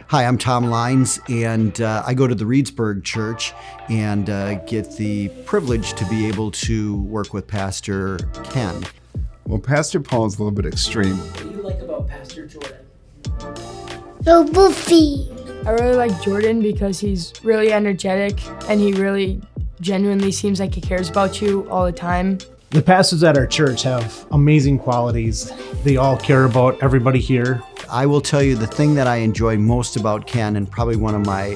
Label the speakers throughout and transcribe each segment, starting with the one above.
Speaker 1: Hi, I'm Tom Lines, and I go to the Reedsburg Church and get the privilege to be able to work with Pastor Ken.
Speaker 2: Well, Pastor Paul is a little bit extreme.
Speaker 3: What do you like about Pastor Jordan?
Speaker 4: So goofy.
Speaker 5: I really like Jordan because he's really energetic and he really genuinely seems like he cares about you all the time.
Speaker 6: The pastors at our church have amazing qualities. They all care about everybody here.
Speaker 1: I will tell you the thing that I enjoy most about Ken, and probably one of my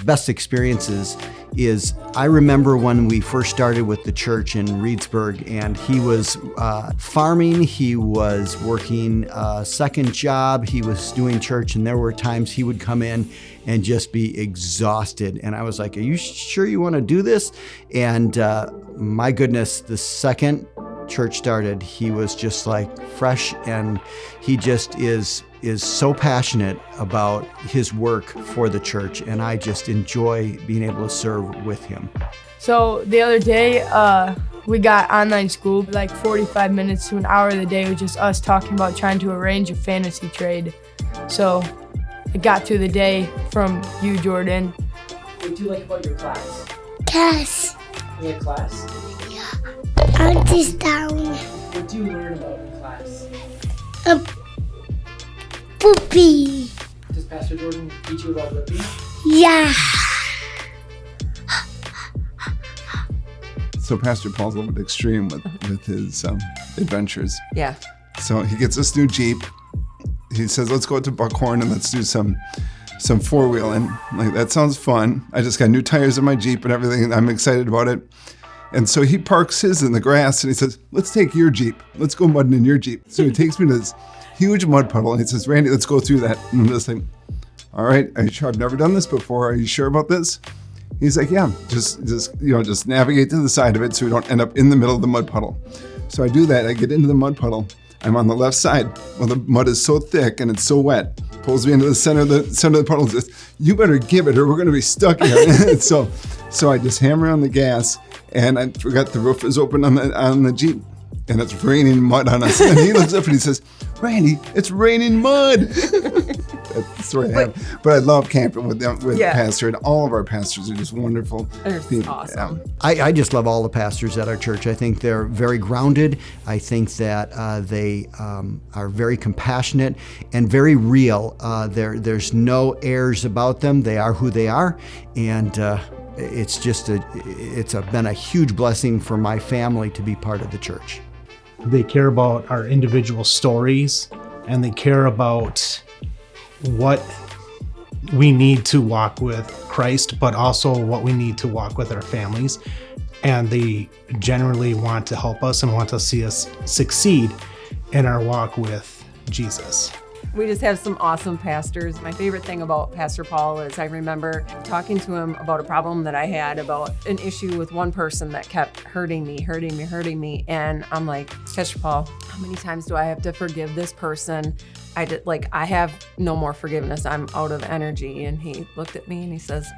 Speaker 1: best experiences, is I remember when we first started with the church in Reedsburg, and he was farming, he was working a second job, he was doing church, and there were times he would come in and just be exhausted. And I was like, are you sure you want to do this? And my goodness, the second church started, he was just like fresh, and he just is so passionate about his work for the church, and I just enjoy being able to serve with him.
Speaker 5: So the other day, we got online school, like 45 minutes to an hour of the day was just us talking about trying to arrange a fantasy trade. So I got through the day from you, Jordan.
Speaker 3: What do you like about your class?
Speaker 4: Cass.
Speaker 3: You like class?
Speaker 4: Out this down.
Speaker 3: What do you learn about in class?
Speaker 4: A poopy.
Speaker 3: Does Pastor Jordan teach you about whipping?
Speaker 4: Yeah.
Speaker 2: So Pastor Paul's a little bit extreme with his adventures.
Speaker 7: Yeah.
Speaker 2: So he gets this new Jeep. He says, let's go out to Buckhorn and let's do some four-wheeling. Like, that sounds fun. I just got new tires in my Jeep and everything, and I'm excited about it. And so he parks his in the grass, and he says, let's take your Jeep. Let's go mudding in your Jeep. So he takes me to this huge mud puddle, and he says, Randy, let's go through that. And I'm just like, all right, are you sure? I've never done this before. Are you sure about this? He's like, yeah, just navigate to the side of it so we don't end up in the middle of the mud puddle. So I do that. I get into the mud puddle. I'm on the left side. Well, the mud is so thick and it's so wet. Pulls me into the center of the puddle and says, you better give it or we're going to be stuck here. so I just hammer on the gas, and I forgot the roof is open on the Jeep, and it's raining mud on us. And he looks up and he says, Randy, it's raining mud. That's the story I have. But I love camping with Pastor, and all of our pastors are just wonderful.
Speaker 7: They're
Speaker 2: people.
Speaker 7: awesome.
Speaker 1: I just love all the pastors at our church. I think they're very grounded. I think that they are very compassionate and very real. There's no airs about them. They are who they are, and it's been a huge blessing for my family to be part of the church.
Speaker 6: They care about our individual stories, and they care about what we need to walk with Christ, but also what we need to walk with our families. And they generally want to help us and want to see us succeed in our walk with Jesus.
Speaker 7: We just have some awesome pastors. My favorite thing about Pastor Paul is I remember talking to him about a problem that I had about an issue with one person that kept hurting me. And I'm like, Pastor Paul, how many times do I have to forgive this person? I have no more forgiveness. I'm out of energy. And he looked at me and he says,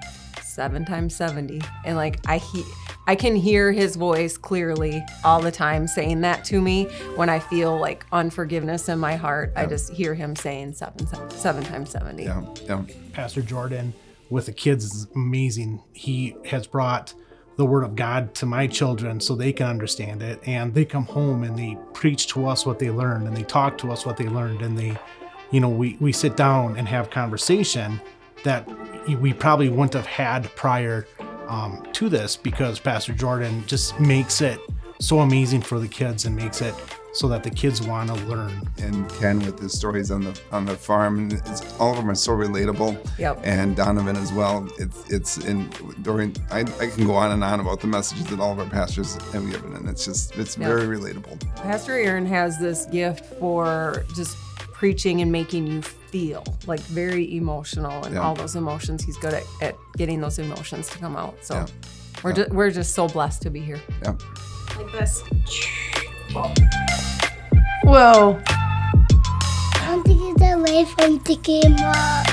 Speaker 7: 7 times 70. And I can hear his voice clearly all the time saying that to me when I feel like unforgiveness in my heart. Yeah. I just hear him saying 7 times 70.
Speaker 2: Yeah.
Speaker 6: Pastor Jordan with the kids is amazing. He has brought the Word of God to my children so they can understand it, and they come home and they preach to us what they learned, and they talk to us what they learned, and they, we sit down and have conversation that we probably wouldn't have had prior to this, because Pastor Jordan just makes it so amazing for the kids and makes it so that the kids want to learn.
Speaker 2: And Ken with his stories on the farm, and all of them are so relatable.
Speaker 7: Yep.
Speaker 2: And Donovan as well. I can go on and on about the messages that all of our pastors have given, and it's very relatable.
Speaker 7: Pastor Aaron has this gift for just preaching and making you feel like very emotional, and all those emotions. He's good at getting those emotions to come out. So we're just so blessed to be here.
Speaker 2: Yeah.
Speaker 7: Like this.
Speaker 5: Whoa.
Speaker 4: I want to get away from the camera.